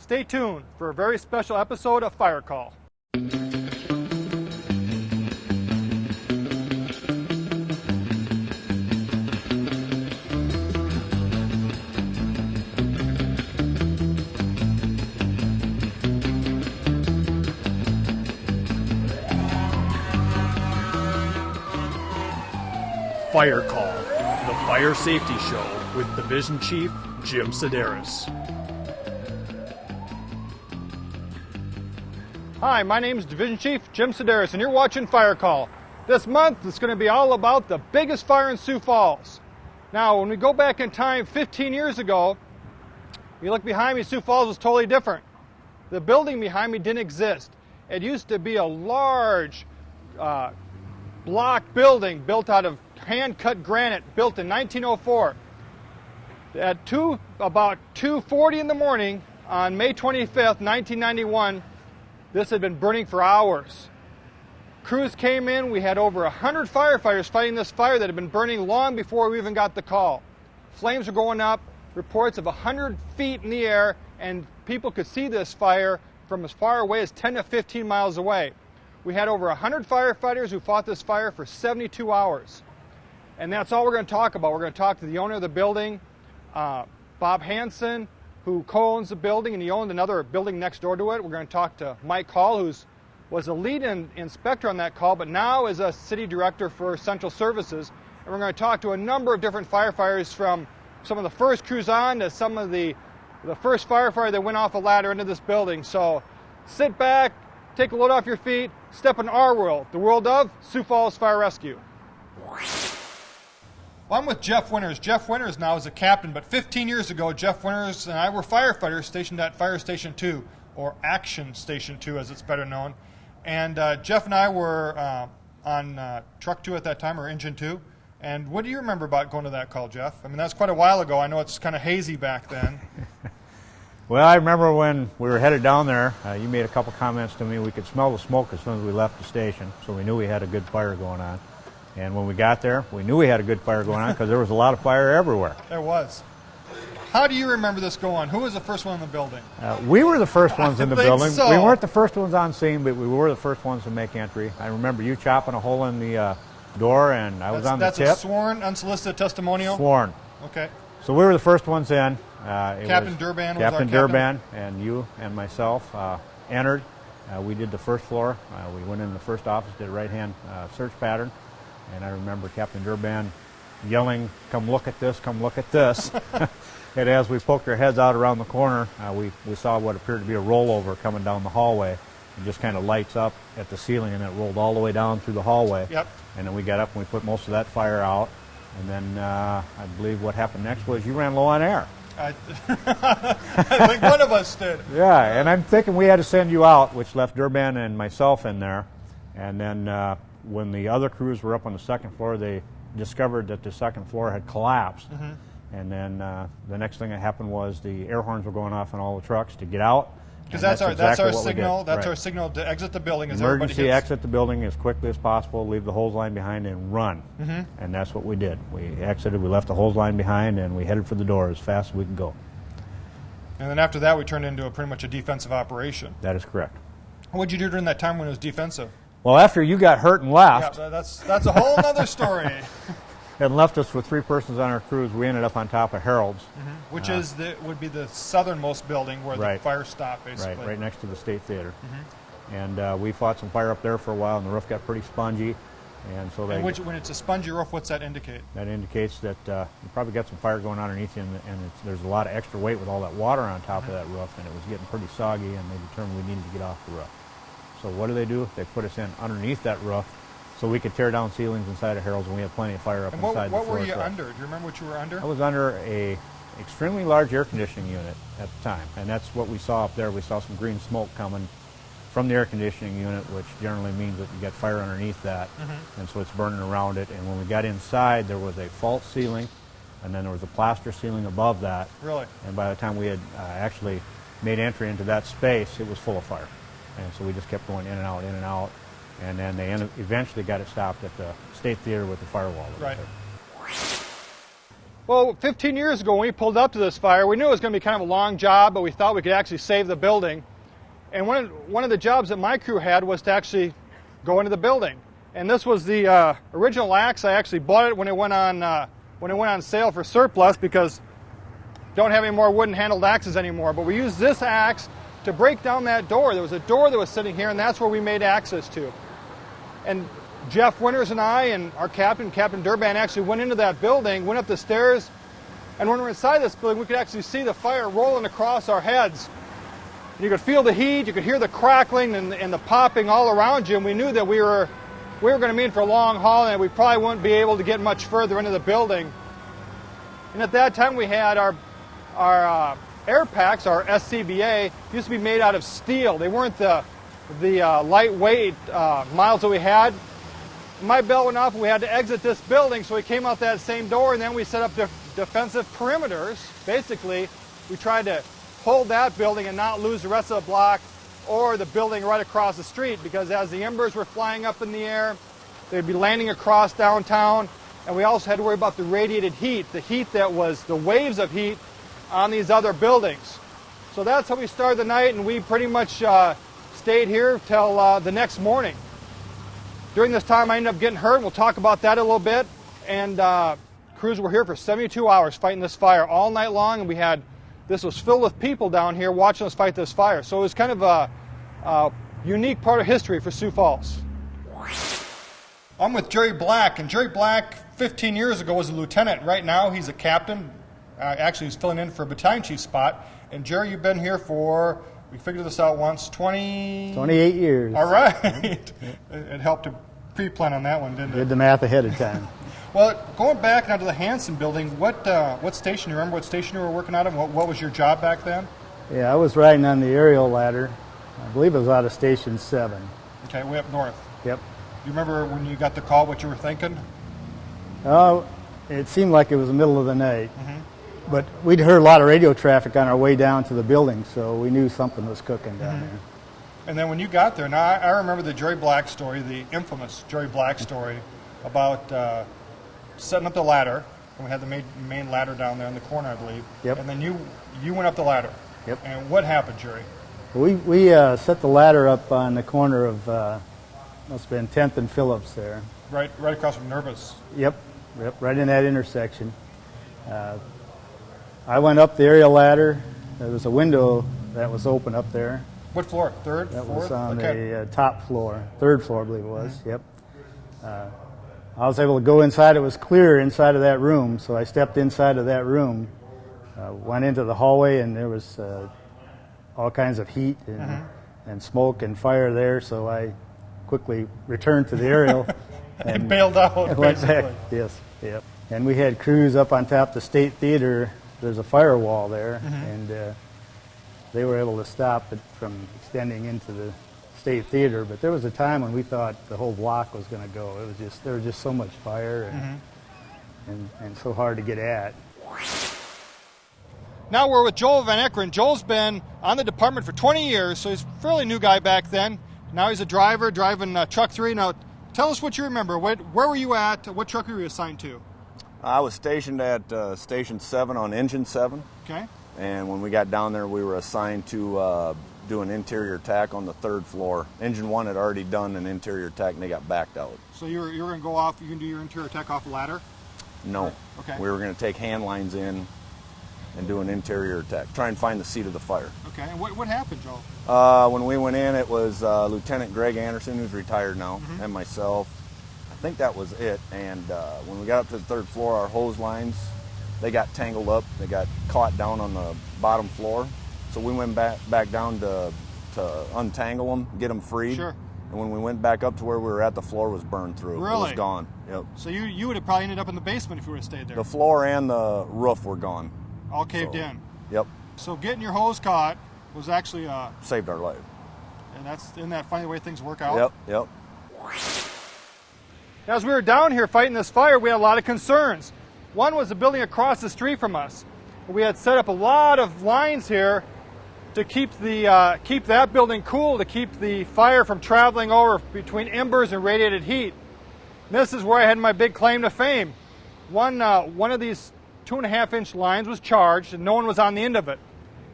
Stay tuned for a very special episode of Fire Call. Fire Call, the fire safety show with Division Chief Jim Sedaris. Hi, my name is Division Chief Jim Sedaris, and you're watching Fire Call. This month, it's going to be all about the biggest fire in Sioux Falls. Now, when we go back in time 15 years ago, you look behind me, Sioux Falls was totally different. The building behind me didn't exist. It used to be a large block building built out of hand-cut granite, built in 1904. At about 2:40 in the morning on May 25th, 1991, this had been burning for hours. Crews came in. We had over 100 firefighters fighting this fire that had been burning long before we even got the call. Flames were going up, reports of 100 feet in the air, and people could see this fire from as far away as 10 to 15 miles away. We had over 100 firefighters who fought this fire for 72 hours. And that's all we're going to talk about. We're going to talk to the owner of the building, Bob Hansen, who co-owns the building, and he owned another building next door to it. We're going to talk to Mike Hall, who was a lead inspector on that call, but now is a city director for Central Services. And we're going to talk to a number of different firefighters, from some of the first crews on to some of the first firefighter that went off a ladder into this building. So sit back, take a load off your feet, step in our world, the world of Sioux Falls Fire Rescue. Well, I'm with Jeff Winters. Jeff Winters now is a captain, but 15 years ago, Jeff Winters and I were firefighters stationed at Fire Station 2, or Action Station 2 as it's better known. And Jeff and I were on Truck 2 at that time, or Engine 2. And what do you remember about going to that call, Jeff? I mean, that's quite a while ago. I know it's kind of hazy back then. Well, I remember when we were headed down there, you made a couple comments to me. We could smell the smoke as soon as we left the station, so we knew we had a good fire going on. And when we got there, we knew we had a good fire going on because there was a lot of fire everywhere. There was. How do you remember this going? Who was the first one in the building? We were the first ones in the building. So. We weren't the first ones on scene, but we were the first ones to make entry. I remember you chopping a hole in the door, and I was on the tip. That's a sworn, unsolicited testimonial? Sworn. Okay. So we were the first ones in. Captain Durban was our Captain Durban, and you and myself entered. We did the first floor. We went in the first office, did a right-hand search pattern. And I remember Captain Durban yelling, "Come look at this, come look at this." And as we poked our heads out around the corner, we saw what appeared to be a rollover coming down the hallway. It just kind of lights up at the ceiling, and it rolled all the way down through the hallway. Yep. And then we got up and we put most of that fire out. And then I believe what happened next was you ran low on air. I think one of us did. Yeah, and I'm thinking we had to send you out, which left Durban and myself in there. And then when the other crews were up on the second floor, they discovered that the second floor had collapsed. Mm-hmm. And then the next thing that happened was the air horns were going off on all the trucks to get out. Because that's our signal. That's our signal to exit the building. As emergency exit the building as quickly as possible, leave the hose line behind, and run. Mm-hmm. And that's what we did. We exited, we left the hose line behind, and we headed for the door as fast as we could go. And then after that, we turned into pretty much a defensive operation. That is correct. What did you do during that time when it was defensive? Well, after you got hurt and left. Yeah, that's a whole other story. And left us with 3 persons on our cruise. We ended up on top of Harold's. Mm-hmm. Which would be the southernmost building where the fire stopped, basically. Right next to the State Theater. Mm-hmm. And we fought some fire up there for a while, and the roof got pretty spongy. And so when it's a spongy roof, what's that indicate? That indicates that you probably got some fire going on underneath you, and there's a lot of extra weight with all that water on top of that roof, and it was getting pretty soggy, and they determined we needed to get off the roof. So what do? They put us in underneath that roof so we could tear down ceilings inside of Harold's, and we had plenty of fire up inside the floor. What were you under? Do you remember what you were under? I was under a extremely large air conditioning unit at the time, and that's what we saw up there. We saw some green smoke coming from the air conditioning unit, which generally means that you got fire underneath that, and so it's burning around it. And when we got inside, there was a false ceiling, and then there was a plaster ceiling above that. Really? And by the time we had actually made entry into that space, it was full of fire. And so we just kept going in and out, and then they eventually got it stopped at the State Theater with the firewall. Right. Well, 15 years ago when we pulled up to this fire, we knew it was going to be kind of a long job, but we thought we could actually save the building. And one of the jobs that my crew had was to actually go into the building. And this was the original axe. I actually bought it when it went on sale for surplus because don't have any more wooden handled axes anymore. But we used this axe to break down that door. There was a door that was sitting here, and that's where we made access to. And Jeff Winters and I and our captain, Captain Durban, actually went into that building, went up the stairs, and when we were inside this building, we could actually see the fire rolling across our heads. You could feel the heat, you could hear the crackling and the popping all around you, and we knew that we were going to be in for a long haul and we probably wouldn't be able to get much further into the building. And at that time we had our air packs, our SCBA, used to be made out of steel. They weren't the lightweight miles that we had. My bell went off and we had to exit this building, so we came out that same door and then we set up defensive perimeters. Basically, we tried to hold that building and not lose the rest of the block or the building right across the street, because as the embers were flying up in the air, they'd be landing across downtown, and we also had to worry about the radiated heat, the heat that was the waves of heat on these other buildings. So that's how we started the night, and we pretty much stayed here till the next morning. During this time I ended up getting hurt, and we'll talk about that a little bit, and crews were here for 72 hours fighting this fire all night long, and this was filled with people down here watching us fight this fire. So it was kind of a unique part of history for Sioux Falls. I'm with Jerry Black, and Jerry Black 15 years ago was a lieutenant. Right now he's a captain. Actually he's filling in for a battalion chief spot. And Jerry, you've been here for, we figured this out once, 28 years. All right. It helped to pre-plan on that one, didn't it? Did the math ahead of time. Well, going back now to the Hanson building, what station, you remember what station you were working out of? What was your job back then? Yeah, I was riding on the aerial ladder. I believe it was out of Station 7. Okay, way up north. Yep. You remember when you got the call, what you were thinking? It seemed like it was the middle of the night. Mm-hmm. But we'd heard a lot of radio traffic on our way down to the building, so we knew something was cooking down there. And then when you got there, now I remember the Jerry Black story, the infamous Jerry Black story about setting up the ladder, and we had the main ladder down there in the corner, I believe. Yep. And then you went up the ladder. Yep. And what happened, Jerry? We set the ladder up on the corner of must have been 10th and Phillips there. Right across from Nervous. Yep, right in that intersection. I went up the aerial ladder. There was a window that was open up there. What floor? Third? That fourth? was on the top floor, third floor, I believe it was. Mm-hmm. Yep. I was able to go inside. It was clear inside of that room, so I stepped inside of that room, went into the hallway, and there was all kinds of heat and smoke and fire there, so I quickly returned to the aerial and bailed out, and went back. Yes, yep. And we had crews up on top of the State Theater. There's a firewall there, and they were able to stop it from extending into the State Theater, but there was a time when we thought the whole block was going to go. There was just so much fire and so hard to get at. Now we're with Joel Van Eckeren. Joel's been on the department for 20 years, so he's a fairly new guy back then. Now he's a driver, driving Truck 3. Now tell us what you remember. Where were you at? What truck were you assigned to? I was stationed at Station 7 on Engine 7. Okay. And when we got down there, we were assigned to do an interior tack on the third floor. Engine 1 had already done an interior tack, and they got backed out. So you were going to go off, you can do your interior tack off a ladder? No. Okay. We were going to take hand lines in and do an interior attack, try and find the seat of the fire. Okay, and what happened, Joel? When we went in, it was Lieutenant Greg Anderson, who's retired now, and myself. I think that was it, and when we got up to the third floor, our hose lines, they got tangled up, they got caught down on the bottom floor, so we went back down to untangle them, get them freed. Sure. And when we went back up to where we were at, the floor was burned through. Really? It was gone. Yep. So you would have probably ended up in the basement if you would have stayed there. The floor and the roof were gone. All caved in. Yep. So getting your hose caught was actually saved our life. And isn't that funny the way things work out? Yep. As we were down here fighting this fire, we had a lot of concerns. One was the building across the street from us. We had set up a lot of lines here to keep that building cool, to keep the fire from traveling over between embers and radiated heat. And this is where I had my big claim to fame. One of these 2.5-inch lines was charged, and no one was on the end of it.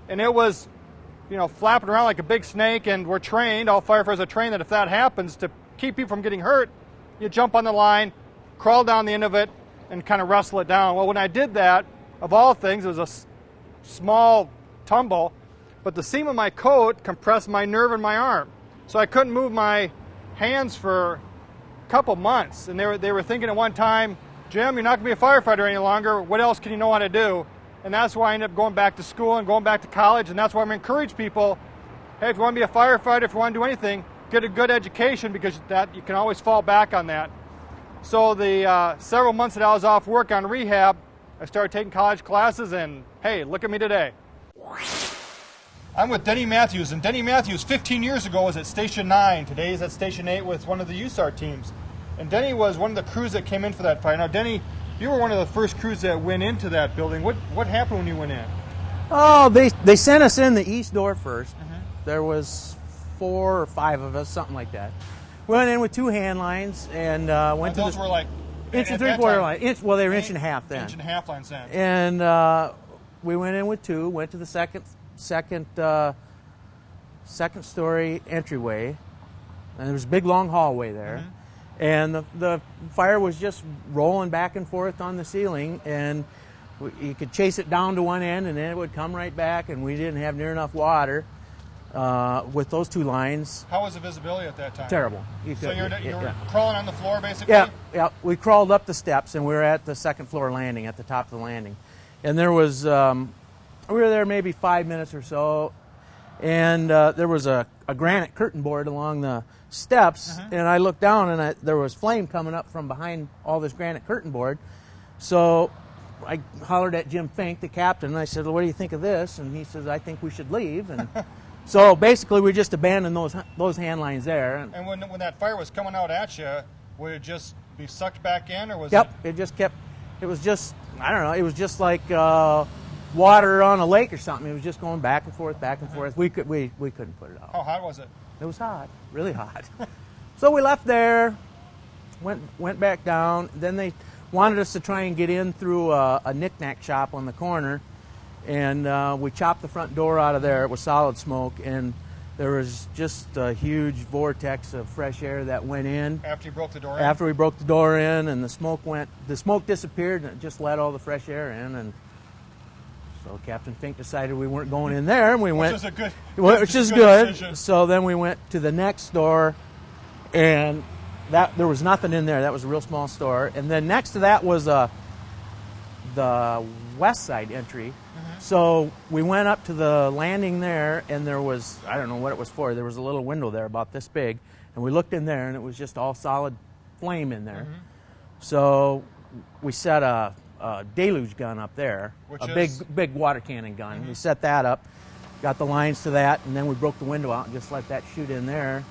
And it was, flapping around like a big snake, and we're trained, all firefighters are trained that if that happens, to keep people from getting hurt, you jump on the line, crawl down the end of it, and kind of wrestle it down. Well, when I did that, of all things, it was a small tumble, but the seam of my coat compressed my nerve in my arm. So I couldn't move my hands for a couple months. And they were thinking at one time, Jim, you're not going to be a firefighter any longer. What else can you know how to do? And that's why I ended up going back to school and going back to college. And that's why I'm encourage people, hey, if you want to be a firefighter, if you want to do anything, get a good education, because that you can always fall back on that. So the several months that I was off work on rehab, I started taking college classes, and hey, look at me today. I'm with Denny Matthews, and Denny Matthews 15 years ago was at Station 9. Today he's at Station 8 with one of the USAR teams. And Denny was one of the crews that came in for that fire. Now, Denny, you were one of the first crews that went into that building. What happened when you went in? Oh, they sent us in the east door first. There was 4 or 5 of us, something like that. We went in with 2 hand lines and went to those were like inch and 3/4 line. Well, they were inch and a half then. Inch and a half lines then. And we went in with 2. Went to the second story entryway, and there was a big long hallway there. And the fire was just rolling back and forth on the ceiling, and you could chase it down to one end, and then it would come right back, and we didn't have near enough water with those 2 lines. How was the visibility at that time? Terrible. You were crawling on the floor, basically? Yeah. We crawled up the steps, and we were at the second floor landing, at the top of the landing. And there was, we were there maybe 5 minutes or so, and there was a granite curtain board along the steps, and I looked down, and there was flame coming up from behind all this granite curtain board. So I hollered at Jim Fink, the captain, and I said, well, what do you think of this? And he says, I think we should leave. And so basically we just abandoned those hand lines there. And when that fire was coming out at you, would it just be sucked back in, or was it just kept, it was just, I don't know, it was just like water on a lake or something. It was just going back and forth, back and forth. We couldn't put it out. How hot was it? It was hot, really hot. So we left there, went back down. Then they wanted us to try and get in through a knick-knack shop on the corner, and we chopped the front door out of there. It was solid smoke, and there was just a huge vortex of fresh air that went in. After you broke the door in? After we broke the door in, and the smoke disappeared, and it just let all the fresh air in. And so Captain Fink decided we weren't going in there, and we went. Which is good. Decision. So then we went to the next door, and there was nothing in there. That was a real small store. And then next to that was the west side entry. So we went up to the landing there, and there was, I don't know what it was for, there was a little window there about this big, and we looked in there, and it was just all solid flame in there. So we set a deluge gun up there, big water cannon gun. We set that up, got the lines to that, and then we broke the window out and just let that shoot in there.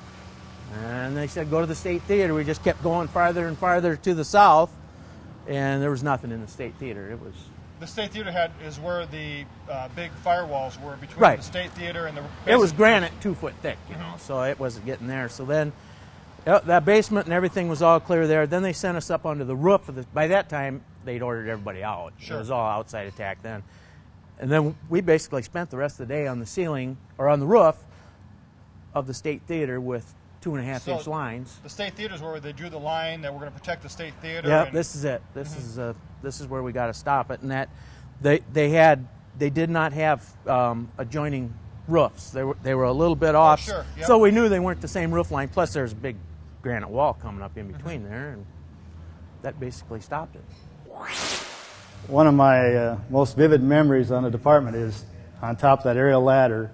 And they said, go to the State Theater. We just kept going farther and farther to the south, and there was nothing in the State Theater. It was... The State Theater is where the big firewalls were between the State Theater and the... It was granite 2 foot thick, you know, so it wasn't getting there. So then that basement and everything was all clear there. Then they sent us up onto the roof of the... By that time, they'd ordered everybody out. Sure. It was all outside attack then. And then we basically spent the rest of the day on the ceiling, or on the roof of the State Theater with 2.5-inch lines. The State Theater is where they drew the line that we're going to protect the State Theater. Yeah, this is it. This is where we got to stop it. And that they did not have adjoining roofs. They were a little bit off. Sure. Yep. So we knew they weren't the same roof line. Plus, there's a big granite wall coming up in between there, and that basically stopped it. One of my most vivid memories on the department is on top of that aerial ladder,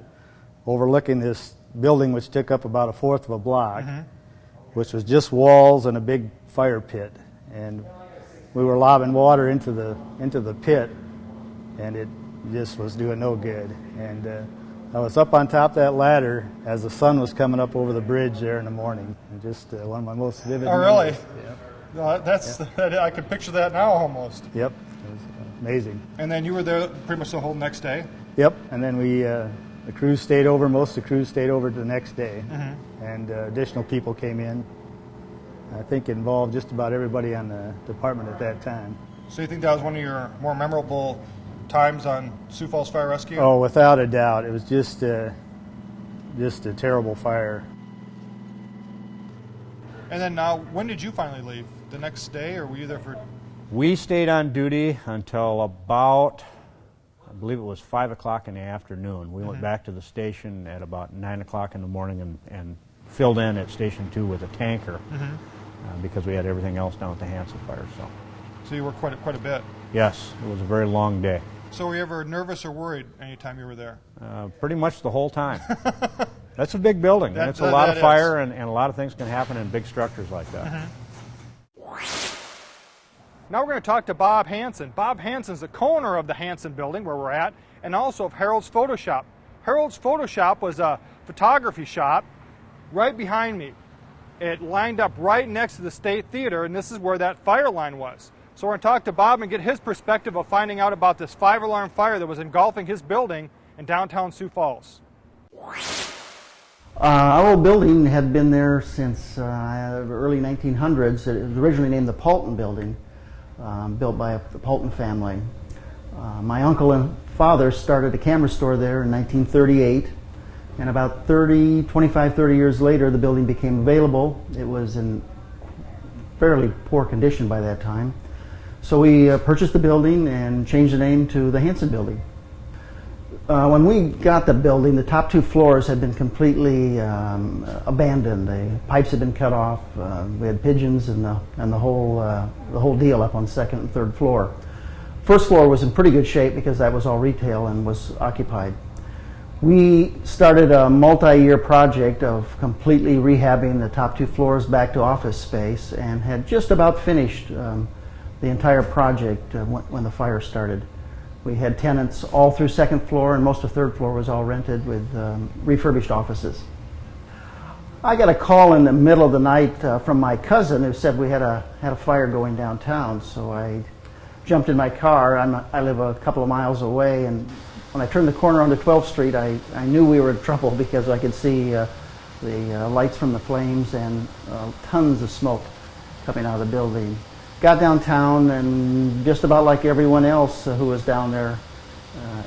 overlooking this building which took up about 1/4 of a block, which was just walls and a big fire pit. And we were lobbing water into the pit, and it just was doing no good. And I was up on top of that ladder as the sun was coming up over the bridge there in the morning. And just one of my most vivid memories. Really? Yep. No, I could picture that now almost. Yep. It was amazing. And then you were there pretty much the whole next day? Yep. And then the crews stayed over. Most of the crews stayed over the next day. And additional people came in. I think it involved just about everybody on the department at that time. So you think that was one of your more memorable times on Sioux Falls Fire Rescue? Oh, without a doubt. It was just a terrible fire. And then now, when did you finally leave? The next day, or were you there for? We stayed on duty until about, I believe it was 5 o'clock in the afternoon. We went back to the station at about 9 o'clock in the morning and filled in at Station 2 with a tanker because we had everything else down at the Hanson Fire. So you were quite a bit. Yes, it was a very long day. So were you ever nervous or worried anytime you were there? Pretty much the whole time. That's a big building, and it's a lot of fire, and a lot of things can happen in big structures like that. Now we're going to talk to Bob Hanson. Bob Hanson's the co-owner of the Hanson building where we're at, and also of Harold's Photo Shop. Harold's Photo Shop was a photography shop right behind me. It lined up right next to the State Theater, and this is where that fire line was. So we're going to talk to Bob and get his perspective of finding out about this 5-alarm fire that was engulfing his building in downtown Sioux Falls. Our old building had been there since early 1900s. It was originally named the Paulton Building, built by the Paulton family. My uncle and father started a camera store there in 1938, and about 25, 30 years later, the building became available. It was in fairly poor condition by that time. So we purchased the building and changed the name to the Hanson Building. When we got the building, the top 2 floors had been completely abandoned. The pipes had been cut off. We had pigeons and the whole deal up on 2nd and 3rd floor. First floor was in pretty good shape because that was all retail and was occupied. We started a multi-year project of completely rehabbing the top 2 floors back to office space, and had just about finished the entire project when the fire started. We had tenants all through 2nd floor, and most of 3rd floor was all rented with refurbished offices. I got a call in the middle of the night from my cousin who said we had a fire going downtown. So I jumped in my car. I live a couple of miles away, and when I turned the corner onto 12th Street, I knew we were in trouble because I could see the lights from the flames and tons of smoke coming out of the building. Got downtown, and just about like everyone else who was down there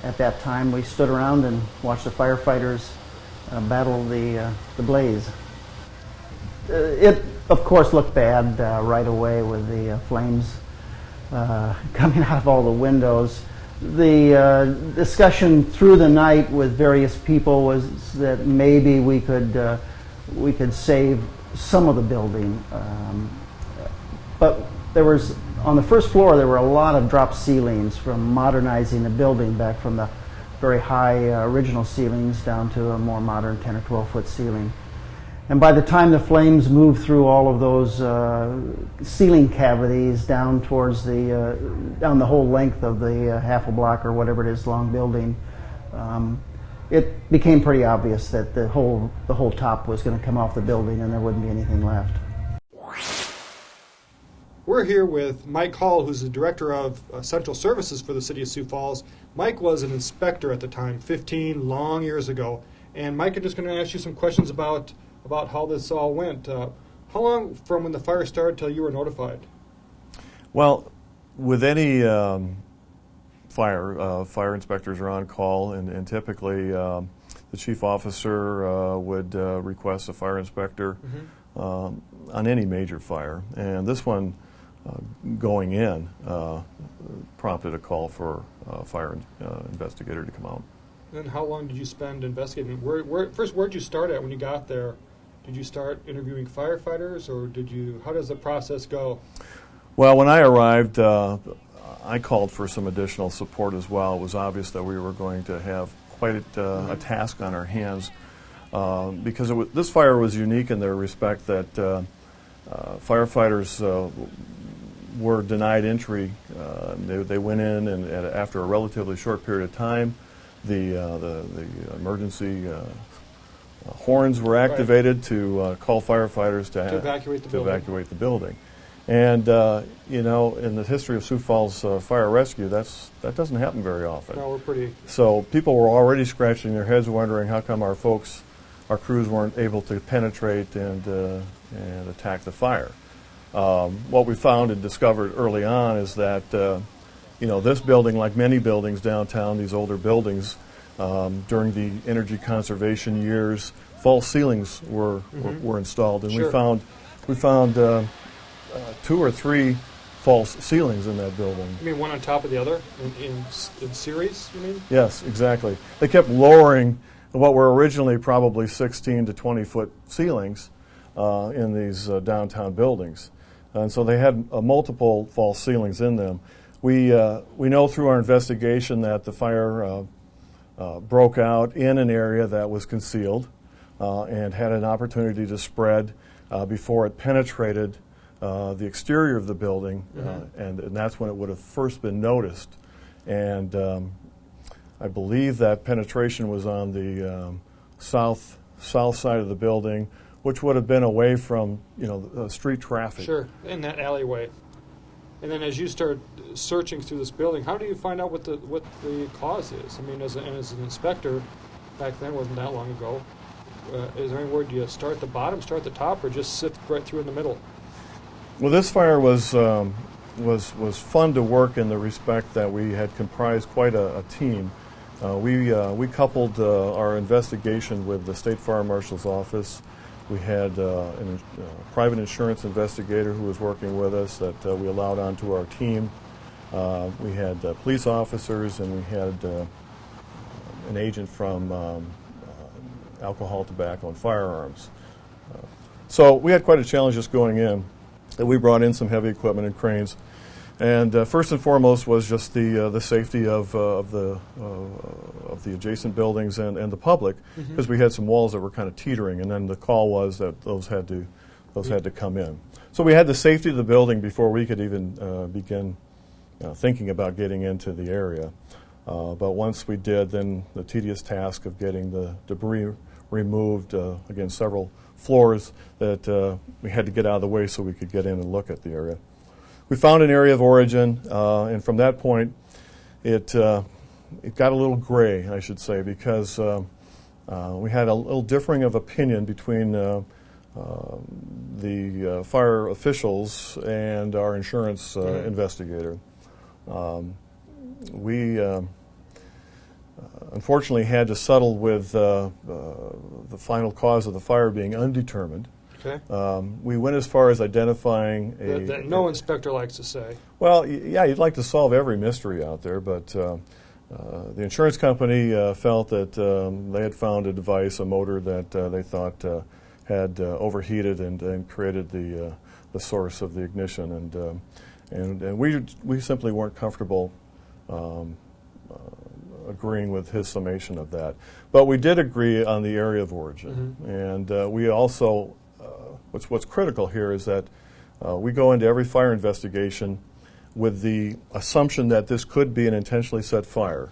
at that time, we stood around and watched the firefighters battle the blaze. It, of course, looked bad right away with the flames coming out of all the windows. The discussion through the night with various people was that maybe we could save some of the building, but there was, on the 1st floor, there were a lot of drop ceilings from modernizing the building back from the very high original ceilings down to a more modern 10 or 12 foot ceiling. And by the time the flames moved through all of those ceiling cavities down towards down the whole length of the half a block or whatever it is long building, it became pretty obvious that the whole top was going to come off the building and there wouldn't be anything left. We're here with Mike Hall, who's the director of Central Services for the city of Sioux Falls. Mike was an inspector at the time, 15 long years ago. And Mike, I'm just going to ask you some questions about how this all went. How long from when the fire started till you were notified? Well, with any fire inspectors are on call, and typically the chief officer would request a fire inspector on any major fire. And this one, going in, prompted a call for a fire investigator to come out. And how long did you spend investigating? First, where'd you start at when you got there? Did you start interviewing firefighters, or how does the process go? Well, when I arrived, I called for some additional support as well. It was obvious that we were going to have quite a task on our hands because this fire was unique in the respect that firefighters were denied entry. They went in, and after a relatively short period of time, the emergency horns were activated to call firefighters to evacuate the building. And you know, in the history of Sioux Falls fire rescue, that doesn't happen very often. No, we're pretty. So people were already scratching their heads, wondering how come our crews weren't able to penetrate and attack the fire. What we found and discovered early on is that this building, like many buildings downtown, these older buildings, during the energy conservation years, false ceilings were installed, and Sure. we found 2 or 3 false ceilings in that building. You mean one on top of the other in series, you mean? Yes, exactly. They kept lowering what were originally probably 16 to 20 foot ceilings in these downtown buildings. And so they had multiple false ceilings in them. We know through our investigation that the fire broke out in an area that was concealed and had an opportunity to spread before it penetrated the exterior of the building, and that's when it would have first been noticed. And I believe that penetration was on the south side of the building, which would have been away from street traffic. Sure, in that alleyway. And then as you start searching through this building, how do you find out what the cause is? I mean, as an inspector, back then, wasn't that long ago, is there any word, do you start at the bottom, start at the top, or just sift right through in the middle? Well, this fire was fun to work in the respect that we had comprised quite a team. We coupled our investigation with the State Fire Marshal's office. We had a private insurance investigator who was working with us that we allowed onto our team. We had police officers, and we had an agent from alcohol, tobacco, and firearms. So we had quite a challenge just going in. We brought in some heavy equipment and cranes, and first and foremost was just the safety of the adjacent buildings and the public, because we had some walls that were kind of teetering, and then the call was that those had to come in. So we had the safety of the building before we could even begin thinking about getting into the area. But once we did, then the tedious task of getting the debris removed, again, several floors that we had to get out of the way so we could get in and look at the area. We found an area of origin, and from that point, it got a little gray, I should say, because we had a little differing of opinion between the fire officials and our insurance investigator. We unfortunately had to settle with the final cause of the fire being undetermined. Okay. We went as far as identifying that no inspector likes to say. Well, yeah, you'd like to solve every mystery out there, but the insurance company felt that they had found a device, a motor that they thought had overheated and created the source of the ignition, and we simply weren't comfortable agreeing with his summation of that. But we did agree on the area of origin, and we also, what's critical here is that we go into every fire investigation with the assumption that this could be an intentionally set fire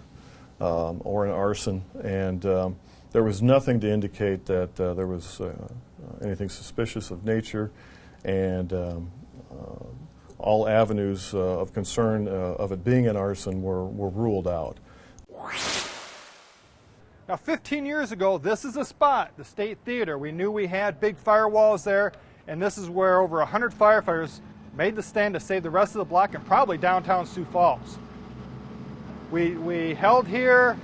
or an arson, and there was nothing to indicate that there was anything suspicious of nature, and all avenues of concern of it being an arson were ruled out. Now, 15 years ago, this is the spot, the State Theater. We knew we had big firewalls there, and this is where over 100 firefighters made the stand to save the rest of the block and probably downtown Sioux Falls. We held here.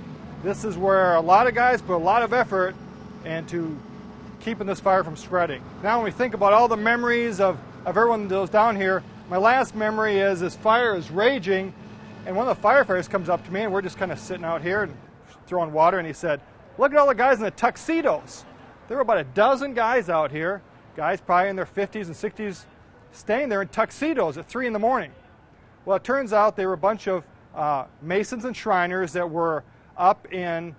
This is where a lot of guys put a lot of effort into keeping this fire from spreading. Now, when we think about all the memories of everyone that was down here, my last memory is this fire is raging, and one of the firefighters comes up to me, and we're just kind of sitting out here and throwing water, and he said, "Look at all the guys in the tuxedos." There were about a dozen guys out here, guys probably in their 50s and 60s, staying there in tuxedos at 3 in the morning. Well, it turns out they were a bunch of Masons and Shriners that were up in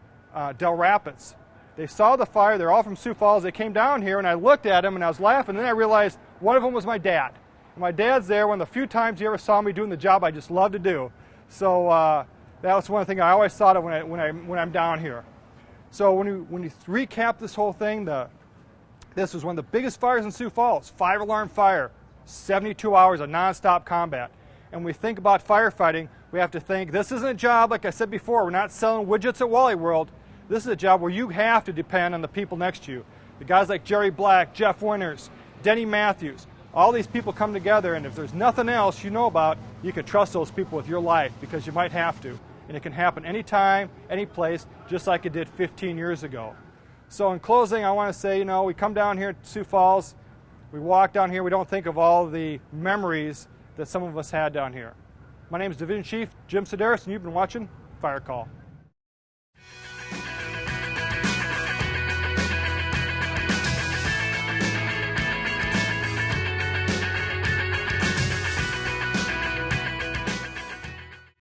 Del Rapids. They saw the fire. They're all from Sioux Falls. They came down here, and I looked at them, and I was laughing. And then I realized one of them was my dad. And my dad's there one of the few times he ever saw me doing the job I just love to do. So that was one thing I always thought of when I'm down here. So when you recap this whole thing, this was one of the biggest fires in Sioux Falls, 5-alarm fire, 72 hours of nonstop combat. And when we think about firefighting, we have to think this isn't a job, like I said before, we're not selling widgets at Wally World. This is a job where you have to depend on the people next to you. The guys like Jerry Black, Jeff Winters, Denny Matthews, all these people come together, and if there's nothing else you know about, you can trust those people with your life, because you might have to. And it can happen anytime, any place, just like it did 15 years ago. So in closing, I want to say, we come down here to Sioux Falls, we walk down here, we don't think of all the memories that some of us had down here. My name is Division Chief Jim Sedaris, and you've been watching Fire Call.